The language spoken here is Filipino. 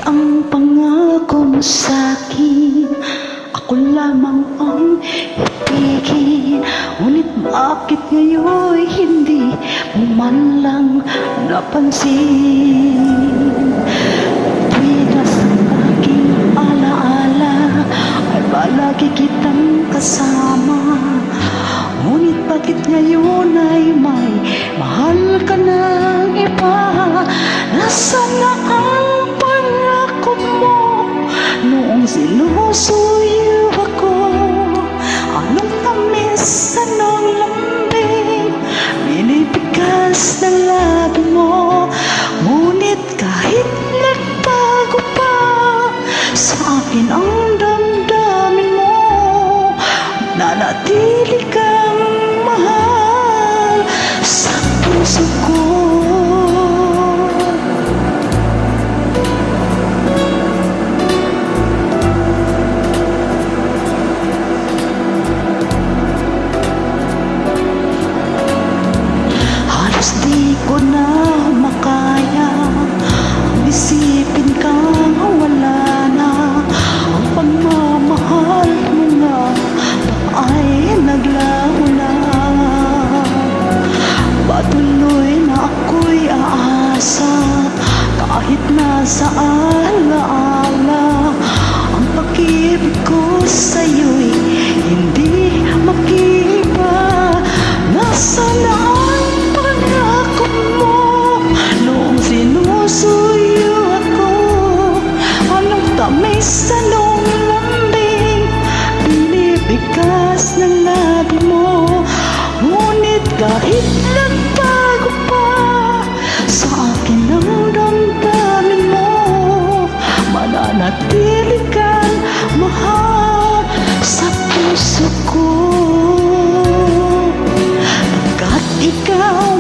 ang pangako mo sa'kin, ako lamang ang ibigin. Ngunit bakit ngayon hindi mo man lang napansin? Tuwing nasa aking alaala ay palagi kitang kasama. Ngunit bakit ngayon ay may mahal ka ng iba? Nasaan na ang pangako mo noong sinusuyo ako? Anong tamis, anong lambing binibigas ng labi mo? Ngunit kahit nagbago pa sa akin ang damdamin mo, nanatili kang mahal sa puso ko. Halos di ko na makaya isipin kang wala na. Ang pagmamahal mo nga ba ay naglaho na? Patuloy na ako'y aasa kahit nasa alaala. Ang pag-ibig ko sa'yo'y hindi makiba. Nasaan na ang pangako mo noong sinusuyo ako? Anong tamis, anong lambing binibigas ng labi mo? Ngunit kahit nagbago pa sa akin ang damdamin mo, mananatili kang mahal sa puso ko. Pagkat ikaw